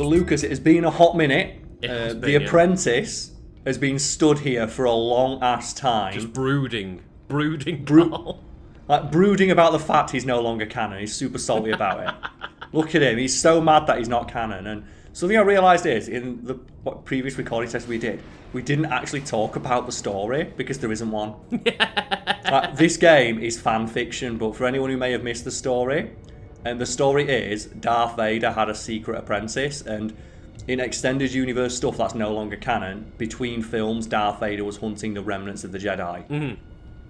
So Lucas, it has been a hot minute. The been, apprentice has been stood here for a long ass time. Just brooding. Karl. Like brooding about the fact he's no longer canon. He's super salty about it. Look at him. He's so mad that he's not canon. And something I realised is, in the previous recording session we didn't actually talk about the story because there isn't one. This game is fan fiction, but for anyone who may have missed the story, and the story is Darth Vader had a secret apprentice, and in extended universe stuff that's no longer canon, between films Darth Vader was hunting the remnants of the Jedi. Mm-hmm.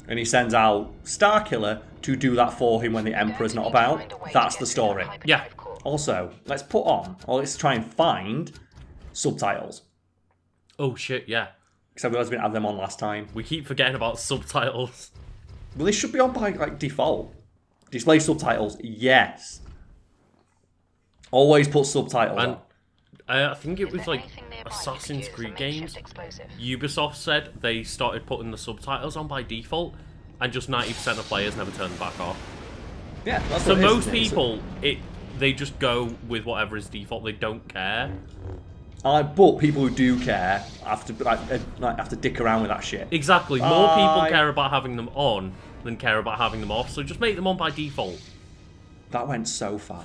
And he sends out Starkiller to do that for him when the Emperor's not about. That's the story. Yeah. Also, let's put on, or let's try and find subtitles. Oh shit, yeah. Because I realised we didn't have them on last time. We keep forgetting about subtitles. Well, they should be on by like default. Display subtitles, yes. Always put subtitles on. I think it was like Assassin's Creed games. Ubisoft said they started putting the subtitles on by default, and just 90% of players never turned them back off. Yeah, that's so what it is, most people, they just go with whatever is default. They don't care. But people who do care have to dick around with that shit. Exactly. More people care about having them on than care about having them off. So just make them on by default. That went so far.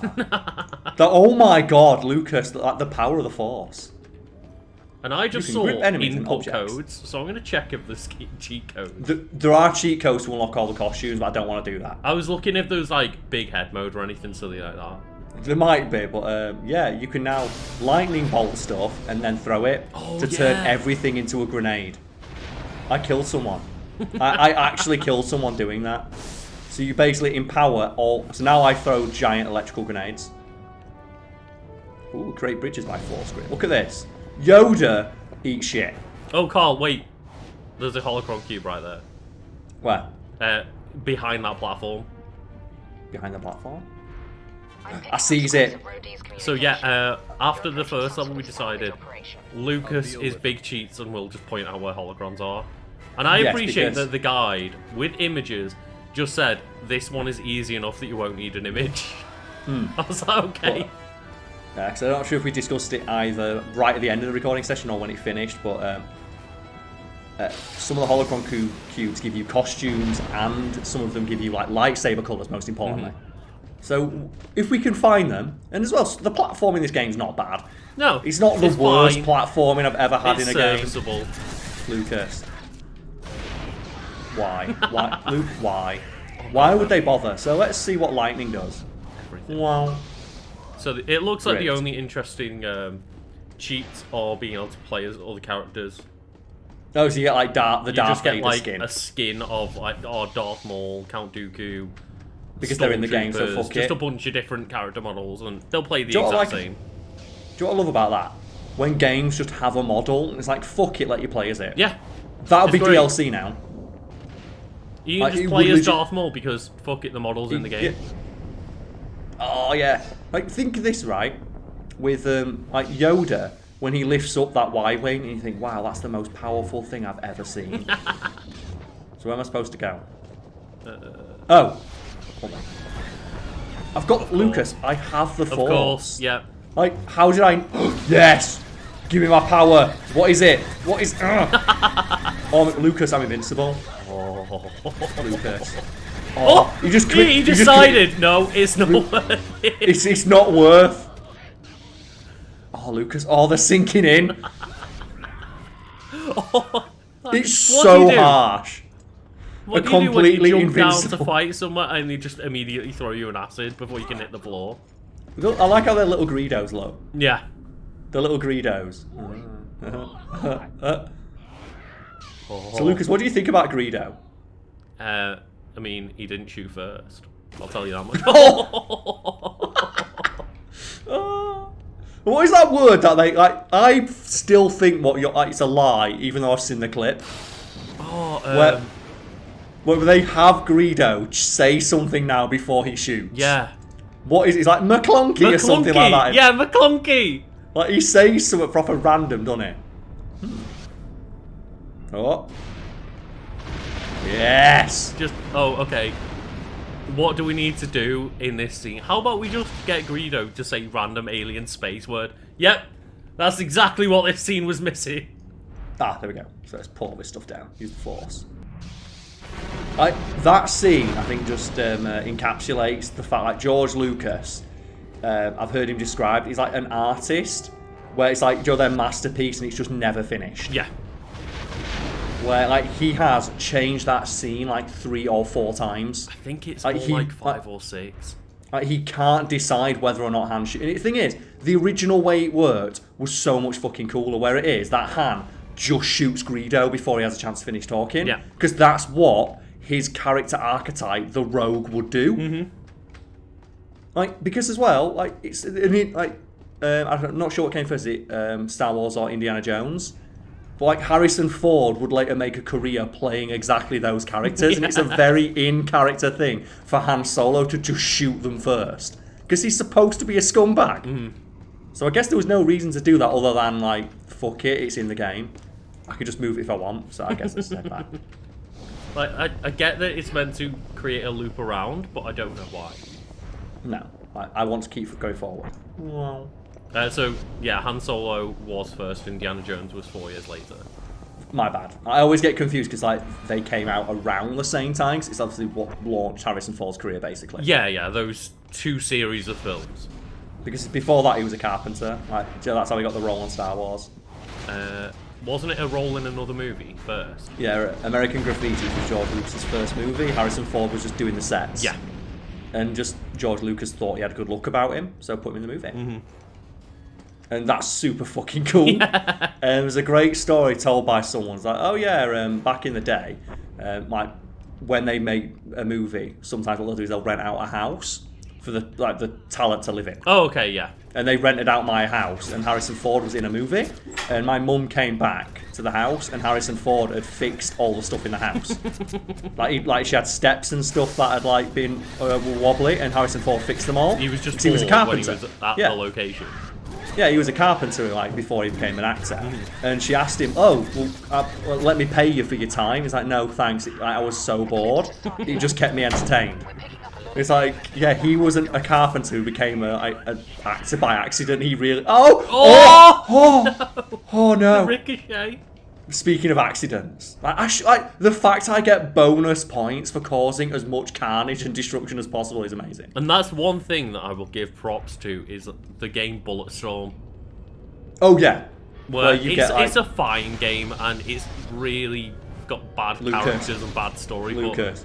Oh my god, Lucas, the power of the Force. And I just saw input codes, so I'm going to check if there's cheat codes. There are cheat codes to unlock all the costumes, but I don't want to do that. I was looking if there's like big head mode or anything silly like that. There might be, but yeah, you can now lightning bolt stuff and then throw it to turn everything into a grenade. I killed someone. I actually killed someone doing that. So you basically empower all... So now I throw giant electrical grenades. Ooh, create bridges by Force Grid. Look at this. Yoda eats shit. Oh, Karl, wait. There's a holocron cube right there. Where? Behind that platform. Behind the platform? I seize it. So yeah, after the first level we decided Lucas is big cheats and we'll just point out where holocrons are. And I appreciate that the guide, with images, just said, this one is easy enough that you won't need an image. I was like, okay. Yeah, because I'm not sure if we discussed it either right at the end of the recording session or when it finished, but some of the holocron cubes give you costumes and some of them give you like lightsaber colours, most importantly. So if we can find them, and as well, the platform in this game is not bad. No, it's not the worst platforming I've ever had in a serviceable. Game. Lucas. Why? Luke, why? Why would they bother? So let's see what lightning does. Everything. Wow. So it looks like the only interesting cheats are being able to play as other characters. Oh, so you get like the Darth Vader skin. A skin of like Darth Maul, Count Dooku. Because they're in the game, so fuck it. Just a bunch of different character models, and they'll play the exact same. Do you know what I love about that? When games just have a model, and it's like, fuck it, let you play as it. Yeah. That'll be great. DLC now. You can just play as Darth Maul because, fuck it, the model's in the game. Yeah. Oh, yeah. Like, think of this, right? With, like, Yoda, when he lifts up that Y-wing, and you think, wow, that's the most powerful thing I've ever seen. So where am I supposed to go? Oh. Hold on. I've got Lucas. I have the Force. Of course, yeah. Like, how did I... Yes! Give me my power. What is it? What is... Oh, Lucas, I'm invincible. Oh, Lucas. Oh, he decided. No, it's not worth it. It's not worth. Oh, Lucas. Oh, they're sinking in. It's so harsh. What do you do when you jump down to fight someone and they just immediately throw you an acid before you can hit the floor? I like how their little Greedos look. Yeah. The little Greedos. So, Lucas, what do you think about Greedo? I mean, he didn't shoot first. I'll tell you that much. What is that word that they like? I still think it's a lie, even though I've seen the clip. Where they have Greedo say something now before he shoots. Yeah. What is it? It's like McClunky or something like that. Yeah, McClunky. Like he says something proper random, doesn't it? Oh. Yes. Oh, okay. what do we need to do in this scene? How about we just get Greedo to say random alien space word? Yep, that's exactly what this scene was missing. Ah, there we go. So let's pull all this stuff down. Use the Force. That scene, I think, just encapsulates the fact like George Lucas, I've heard him described, he's like an artist, where it's like, their masterpiece and it's just never finished. Yeah. Where like he has changed that scene like 3 or 4 times. I think it's like 5 or 6. Like he can't decide whether or not Han And the thing is, the original way it worked was so much fucking cooler. Where it is that Han just shoots Greedo before he has a chance to finish talking. Yeah. Because that's what his character archetype, the Rogue, would do. Mm-hmm. Like because as well, like I'm not sure what came first, is it Star Wars or Indiana Jones? But like Harrison Ford would later make a career playing exactly those characters, Yeah. and it's a very in-character thing for Han Solo to just shoot them first, because he's supposed to be a scumbag. Mm. So I guess there was no reason to do that other than like, fuck it, it's in the game. I could just move it if I want, so I guess I said that. Like I get that it's meant to create a loop around, but I don't know why. No, I want to keep going forward. Well. So, yeah, Han Solo was first, Indiana Jones was 4 years later. My bad. I always get confused because like they came out around the same time, 'cause it's obviously what launched Harrison Ford's career, basically. Yeah, those 2 series of films. Because before that he was a carpenter. Like, that's how he got the role on Star Wars. Wasn't it a role in another movie first? Yeah, American Graffiti was George Lucas' first movie. Harrison Ford was just doing the sets. Yeah. And just George Lucas thought he had a good look about him, so put him in the movie. Mm-hmm. And that's super fucking cool. Yeah. There's a great story told by someone. It's like, oh yeah, back in the day, like when they make a movie, sometimes what they'll do is they'll rent out a house for the talent to live in. Oh, okay, yeah. And they rented out my house, and Harrison Ford was in a movie, and my mum came back to the house, and Harrison Ford had fixed all the stuff in the house. like she had steps and stuff that had like been wobbly, and Harrison Ford fixed them all. He was just he was a carpenter. when he was at the location. Yeah, he was a carpenter like before he became an actor. And she asked him, "Oh, well, let me pay you for your time." He's like, "No, thanks. I was so bored. It just kept me entertained." It's like, yeah, he wasn't a carpenter who became an actor by accident. He really... Oh no. The ricochet. Speaking of accidents, like the fact I get bonus points for causing as much carnage and destruction as possible is amazing. And that's one thing that I will give props to, is the game Bulletstorm. Oh yeah. Where it's a fine game, and it's really got bad characters and bad story. Lucas.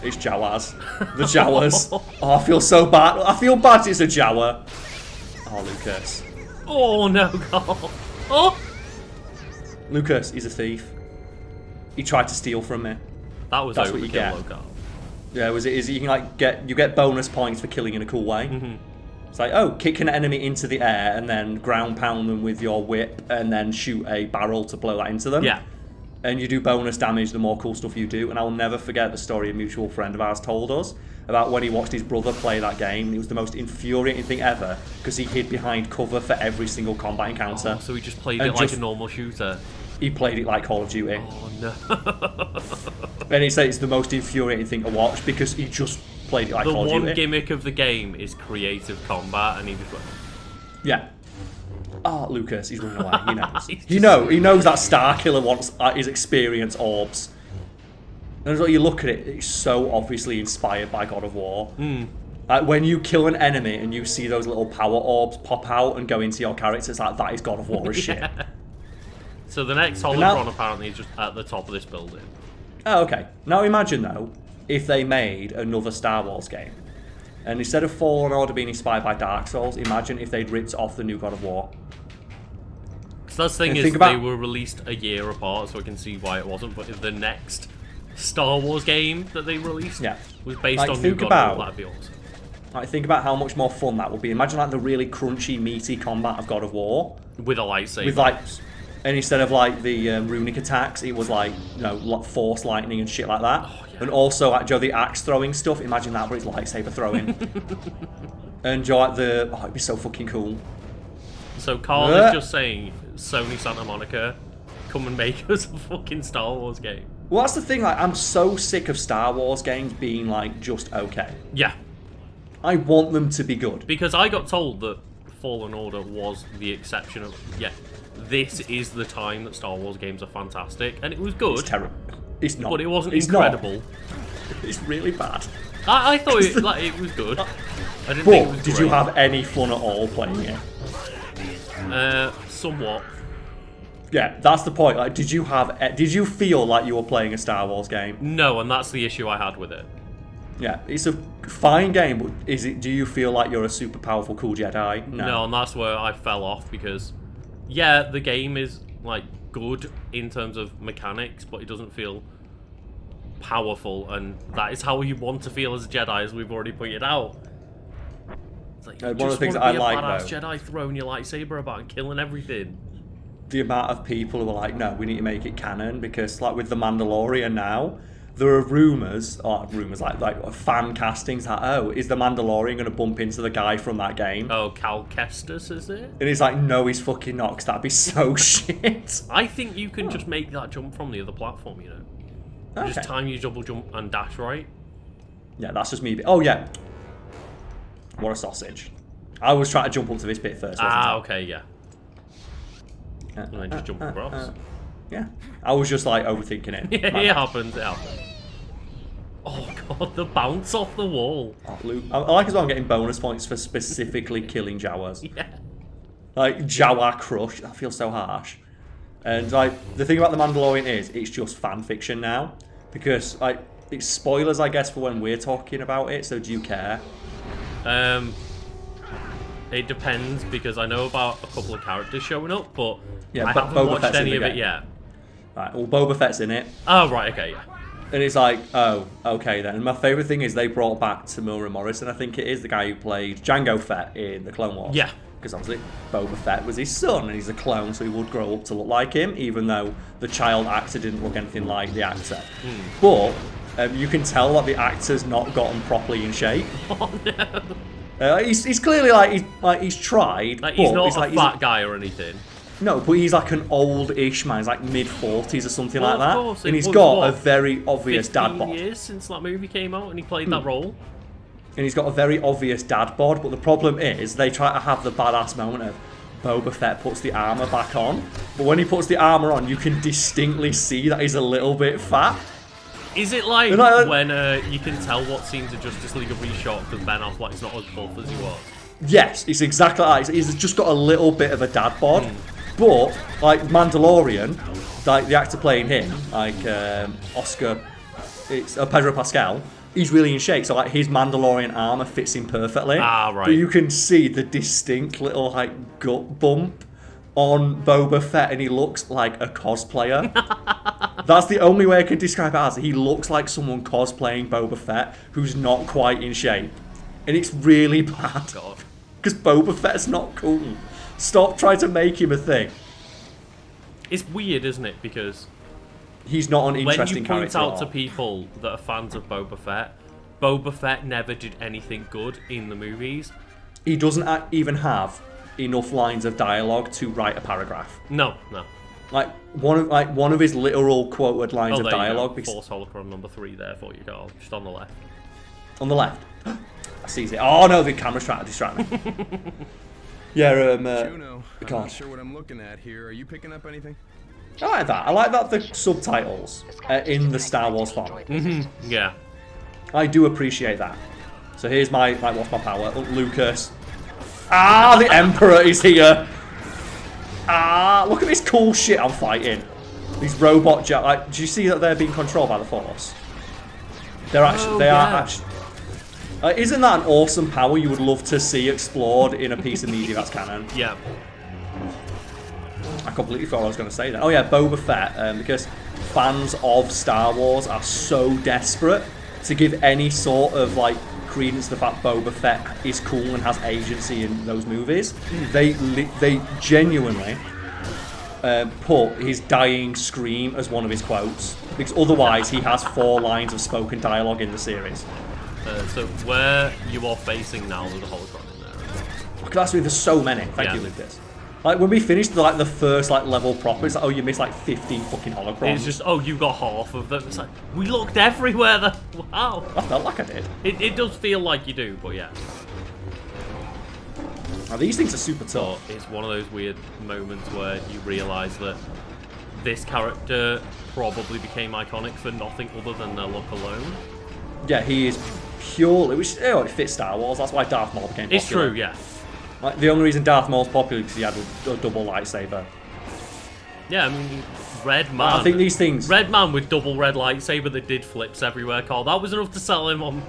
It's Jawas. The Jawas. Oh, I feel so bad. I feel bad it's a Jawa. Oh, Lucas. Oh, no, Karl. Oh! Lucas, he's a thief. He tried to steal from me. That's what you get. Karl. Yeah, you can like get bonus points for killing in a cool way. Mm-hmm. It's like, oh, kick an enemy into the air and then ground pound them with your whip and then shoot a barrel to blow that into them. Yeah. And you do bonus damage the more cool stuff you do. And I'll never forget the story a mutual friend of ours told us about when he watched his brother play that game. It was the most infuriating thing ever because he hid behind cover for every single combat encounter. Oh, so he just played it like a normal shooter. He played it like Call of Duty. Oh no. And he said it's the most infuriating thing to watch because he just played it like Call of Duty. The one gimmick of the game is creative combat, and he just went... Yeah. Oh, Lucas, he's running away. He knows. He knows that Starkiller wants his experience orbs. And as well, you look at it, it's so obviously inspired by God of War. Like when you kill an enemy and you see those little power orbs pop out and go into your character, it's like, that is God of War as shit. So the next Holocron apparently is just at the top of this building. Oh, okay. Now imagine, though, if they made another Star Wars game. And instead of Fallen Order being inspired by Dark Souls, imagine if they'd ripped off the new God of War. So that's the thing is, they were released a year apart, so I can see why it wasn't. But if the next Star Wars game that they released was based on new God of War, that'd be awesome. Like, think about how much more fun that would be. Imagine like the really crunchy, meaty combat of God of War. With a lightsaber. With like... And instead of like the runic attacks, it was like, force lightning and shit like that. Oh, yeah. And also, like, the axe throwing stuff. Imagine that, but it's lightsaber throwing. And it'd be so fucking cool. So Karl is just saying, Sony Santa Monica, come and make us a fucking Star Wars game. Well, that's the thing. Like, I'm so sick of Star Wars games being like just okay. Yeah. I want them to be good. Because I got told that Fallen Order was the exception of, this is the time that Star Wars games are fantastic, and it was good. It's terrible. It's not. But it wasn't incredible. It's really bad. I thought it was good. I didn't think it was did you have any fun at all playing it? Somewhat. Yeah, that's the point. Like, did you feel like you were playing a Star Wars game? No, and that's the issue I had with it. Yeah, it's a fine game, but do you feel like you're a super powerful, cool Jedi? No, and that's where I fell off because, the game is like good in terms of mechanics, but it doesn't feel powerful, and that is how you want to feel as a Jedi, as we've already pointed out. It's like, one of the things I like, badass Jedi throwing your lightsaber about and killing everything. The amount of people who are like, no, we need to make it canon, because like with The Mandalorian now, there are rumours like fan castings that, is the Mandalorian going to bump into the guy from that game? Oh, Cal Kestis, is it? And he's like, no, he's fucking not, because that'd be so shit. I think you can just make that jump from the other platform, you know? Okay. Just time your double jump and dash right. Yeah, that's just me. Oh, yeah. What a sausage. I was trying to jump up to this bit first, wasn't I? Okay, yeah. And then just jump across. Yeah. I was just like overthinking it. Yeah, it happens. Oh god, the bounce off the wall. Oh, Luke. I like as well I'm getting bonus points for specifically killing Jawas. Yeah. Like Jawa Crush, that feels so harsh. And like the thing about The Mandalorian is it's just fan fiction now. Because like it's spoilers I guess for when we're talking about it, so do you care? It depends, because I know about a couple of characters showing up, but yeah, I haven't watched any of it yet. Right, well Boba Fett's in it. Oh right, okay, yeah. And it's like, oh, okay then. And my favourite thing is they brought back Tamura Morrison, I think it is, the guy who played Jango Fett in the Clone Wars. Yeah. Because obviously Boba Fett was his son, and he's a clone, so he would grow up to look like him, even though the child actor didn't look anything like the actor. But you can tell that the actor's not gotten properly in shape. Oh no. He's clearly he's tried. Like he's not a fat guy or anything. No, but he's like an old-ish man. He's like mid-40s or something like that. Course, and he's got a very obvious dad bod. 15 years since that movie came out and he played that role. And he's got a very obvious dad bod, but the problem is they try to have the badass moment of Boba Fett puts the armor back on. But when he puts the armor on, you can distinctly see that he's a little bit fat. Is it like when you can tell what scenes of Justice League are reshot because Ben Affleck's not as buff as he was? Yes, it's exactly that. He's just got a little bit of a dad bod. But, like, Mandalorian, like, the actor playing him, like, Pedro Pascal, he's really in shape. So, like, his Mandalorian armor fits him perfectly. Ah, right. But you can see the distinct little, like, gut bump on Boba Fett, and he looks like a cosplayer. That's the only way I can describe it as. He looks like someone cosplaying Boba Fett who's not quite in shape. And it's really bad. Because Boba Fett's not cool. Stop trying to make him a thing. It's weird, isn't it? Because he's not an interesting character. When you point out to people that are fans of Boba Fett never did anything good in the movies. He doesn't even have enough lines of dialogue to write a paragraph. No. Like one of his literal quoted lines of dialogue. Force holocron number 3 there for you, Karl. Just on the left. On the left. I see it. Oh no, the camera's trying to distract me. Yeah, Juno, I'm not sure what I'm looking at here. Are you picking up anything? I like that. I like that the subtitles in the Star Wars font. Yeah. I do appreciate that. So here's my, what's my power? Lucas. Ah, the Emperor is here. Ah, look at this cool shit I'm fighting. These robot do you see that they're being controlled by the Force? They are actually. Isn't that an awesome power you would love to see explored in a piece of media that's canon? Yeah. I completely forgot what I was going to say there. Oh yeah, Boba Fett, because fans of Star Wars are so desperate to give any sort of like credence to the fact Boba Fett is cool and has agency in those movies. They genuinely put his dying scream as one of his quotes, because otherwise he has 4 lines of spoken dialogue in the series. So where you are facing now, there's a holocron in there. That's me. There's so many. Thank you, Lucas. Like when we finished the first level proper, it's like, oh, you missed like 15 fucking holocrons. It's just, oh, you got half of them. It's like, we looked everywhere. Wow. I felt like I did. It does feel like you do, but yeah. Now, these things are super tough. But it's one of those weird moments where you realise that this character probably became iconic for nothing other than their look alone. Yeah, he is purely, which it fits Star Wars. That's why Darth Maul became popular. It's true, yeah. Like the only reason Darth Maul's popular is because he had a double lightsaber. Yeah, I mean, Red Man. I think these things. Red Man with double red lightsaber that did flips everywhere, Karl. That was enough to sell him on,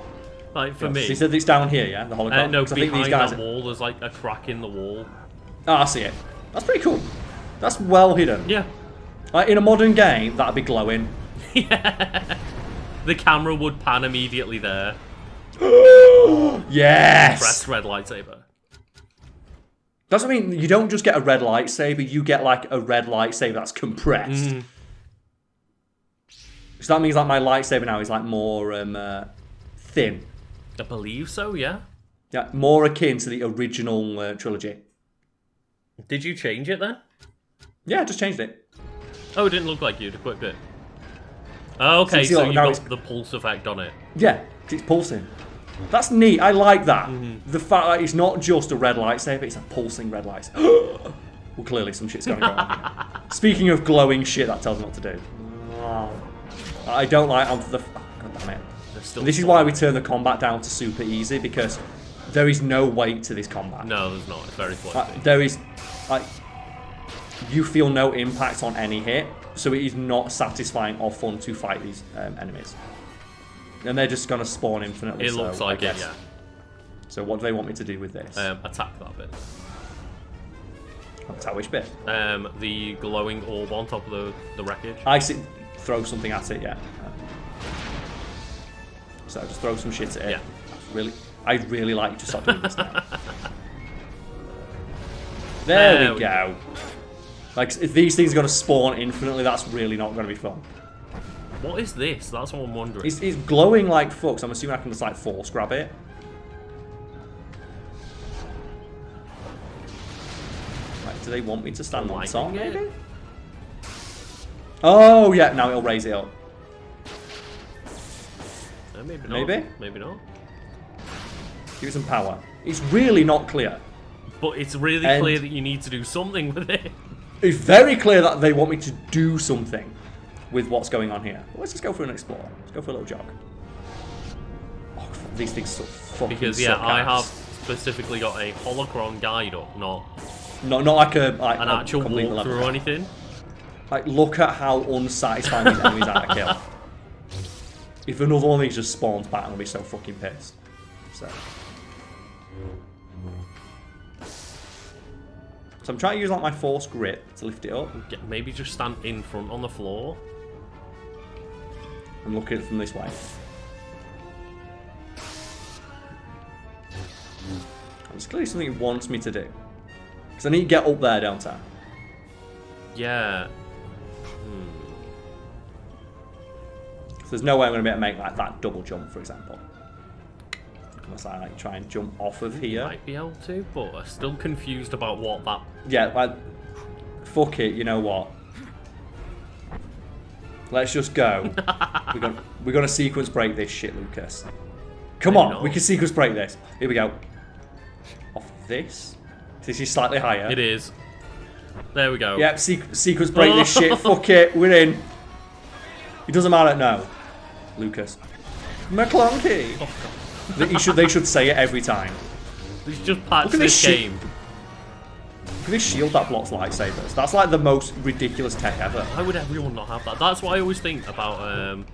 for me. He said it's down here, yeah, the hologram. No, I think these guys that wall, there's like a crack in the wall. Oh, I see it. That's pretty cool. That's well hidden. Yeah. Like in a modern game, that'd be glowing. Yeah. The camera would pan immediately there. Yes. Press red lightsaber. That's what I mean. You don't just get a red lightsaber, you get like a red lightsaber that's compressed. So that means like my lightsaber now is like more thin. I believe so, yeah. Yeah, more akin to the original trilogy. Did you change it then? Yeah, I just changed it. Oh, it didn't look like you'd equipped it. Oh, okay, so you got the pulse effect on it. Yeah, it's pulsing. That's neat. I like that. The fact that it's not just a red lightsaber, it's a pulsing red lightsaber. Well, clearly some shit's going on here. Speaking of glowing shit, that tells me what to do. I don't like... God damn it. This is why we turn the combat down to super easy, because there is no weight to this combat. No, there's not. It's very floaty. There is... you feel no impact on any hit, so it is not satisfying or fun to fight these enemies. And they're just going to spawn infinitely. It looks like it, yeah. So what do they want me to do with this? Attack that bit. Attack which bit? The glowing orb on top of the wreckage. I see. Throw something at it, yeah. So just throw some shit at it. Yeah. I'd really like you to stop doing this now. There we go. Like, if these things are going to spawn infinitely, that's really not going to be fun. What is this? That's what I'm wondering. It's glowing like fuck, so I'm assuming I can just like force grab it. Right, do they want me to stand on top, maybe? Oh, yeah, now it'll raise it up. Maybe not. Maybe? Maybe not. Give it some power. It's really not clear. But it's really clear that you need to do something with it. It's very clear that they want me to do something with what's going on here. Well, let's just go for an explore. Let's go for a little jog. Oh, these things so fucking Because, yeah, I have specifically got a holocron guide up, not like an actual walkthrough or anything. Like, look at how unsatisfying these enemies are to kill. If another one of these just spawns back, I'm gonna be so fucking pissed. So I'm trying to use like my force grip to lift it up. Maybe just stand in front on the floor. I'm looking at it from this way. It's clearly something it wants me to do. Because I need to get up there, don't I? Yeah. So there's no way I'm going to be able to make like that double jump, for example. Unless I like try and jump off of here. Might be able to, but I'm still confused about what that... Yeah, like, fuck it, you know what? Let's just go. We're gonna sequence break this shit, Lucas. Come on, we can sequence break this. Here we go. Off this. This is slightly higher. It is. There we go. Yep, sequence break this shit. Fuck it, we're in. It doesn't matter, no. Lucas. McClunky. Oh, they should say it every time. It's just patched this game. Look at this shield that blocks lightsabers. That's like the most ridiculous tech ever. Why would everyone not have that? That's what I always think about,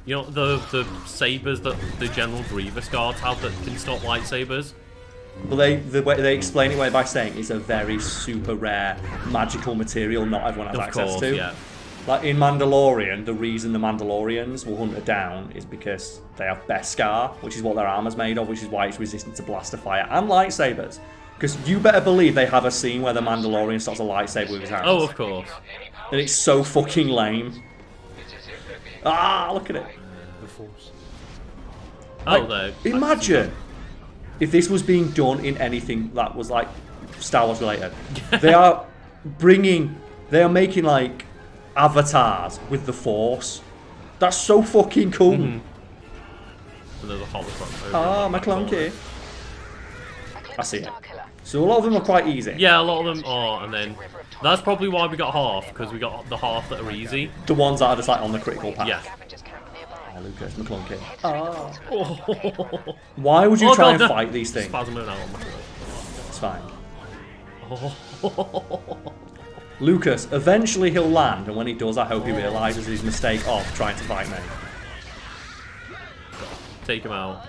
you know, the sabers that the General Grievous guards have that can stop lightsabers. Well, the way they explain it by saying it's a very super rare magical material not everyone has access to. Yeah. Like in Mandalorian, the reason the Mandalorians will hunt her down is because they have Beskar, which is what their armor's made of, which is why it's resistant to blaster fire and lightsabers. Because you better believe they have a scene where the Mandalorian starts a lightsaber with his hands. Oh, of course. And it's so fucking lame. Ah, look at it. The Force. Like, imagine if this was being done in anything that was like Star Wars related. They are making like avatars with the Force. That's so fucking cool. And there's a holocron. Ah, MacLeod. I see it. So a lot of them are quite easy. Yeah, a lot of them are, and then that's probably why we got half, because we got the half that are easy. The ones that are just like on the critical path. Yeah. Lucas, MacLeod. Why would you try and fight these things? Spasming out. It's fine. Lucas, eventually he'll land, and when he does, I hope he realises his mistake of trying to fight me. Take him out.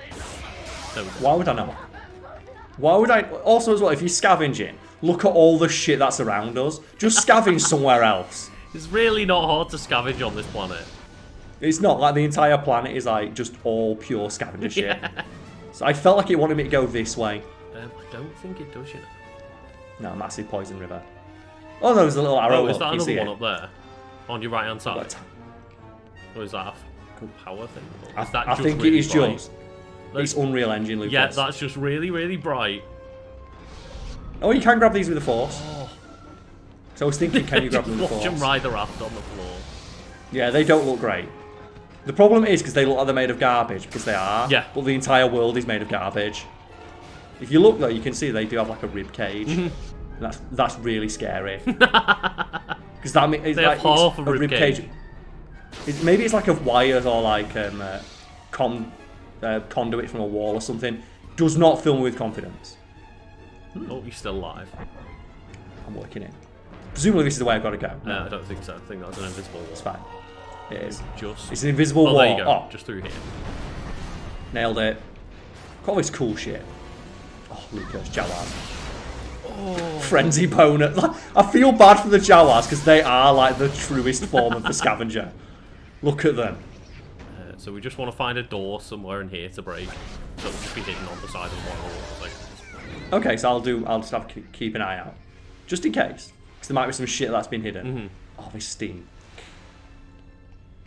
Why would I not? Why would I? Also, as well, if you're scavenging, look at all the shit that's around us. Just scavenge somewhere else. It's really not hard to scavenge on this planet. It's not like the entire planet is like just all pure scavenger shit. So I felt like it wanted me to go this way. I don't think it does, you know. No, massive poison river. Oh, no, there's a little arrow. Oh, is that another one up there? On your right hand side? Or is that a power thing? Or is that I just think really it is bright? just. It's Unreal Engine, Lucas. Yeah, that's just really, really bright. Oh, you can grab these with the Force. So I was thinking, can you grab them with the Force? Watch them ride the raft on the floor. Yeah, they don't look great. The problem is because they look like they're made of garbage, because they are. Yeah. But the entire world is made of garbage. If you look though, you can see they do have like a rib cage. That's really scary. Because that means they have half a rib cage. Maybe it's like of wires or like conduit from a wall or something. Does not fill me with confidence. Oh, he's still alive. I'm working it. Presumably this is the way I've got to go. No, I don't think so. I think that's an invisible wall. It's fine. It is. It's an invisible wall. There you go. Oh, Just through here. nailed it. Got all this cool shit. Oh, Lucas, Jawas. Frenzy bonus. I feel bad for the Jawas because they are like the truest form of the scavenger. Look at them. So we just want to find a door somewhere in here to break. So it'll just be hidden on the side of the wall. Okay, so I'll just have to keep an eye out. Just in case. Because there might be some shit that's been hidden. Oh, this steam.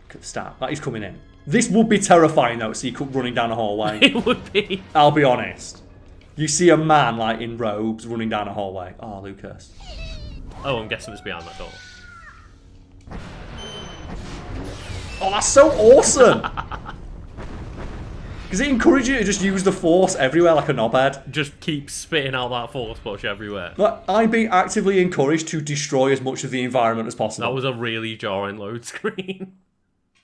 Look at the start. That is coming in. This would be terrifying though, see you running down a hallway. It would be. I'll be honest. You see a man like in robes running down a hallway. Oh, Lucas. Oh, I'm guessing it's behind that door. Oh, that's so awesome! Because it encourages you to just use the Force everywhere like a knobhead. Just keep spitting out that Force push everywhere. Like, I'm being actively encouraged to destroy as much of the environment as possible. That was a really jarring load screen.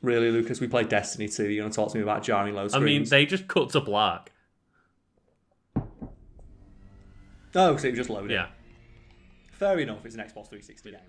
Really, Lucas? We played Destiny 2. You're going to talk to me about jarring load screens? I mean, they just cut to black. Oh, so it was just loaded. Yeah. Fair enough. It's an Xbox 360 game.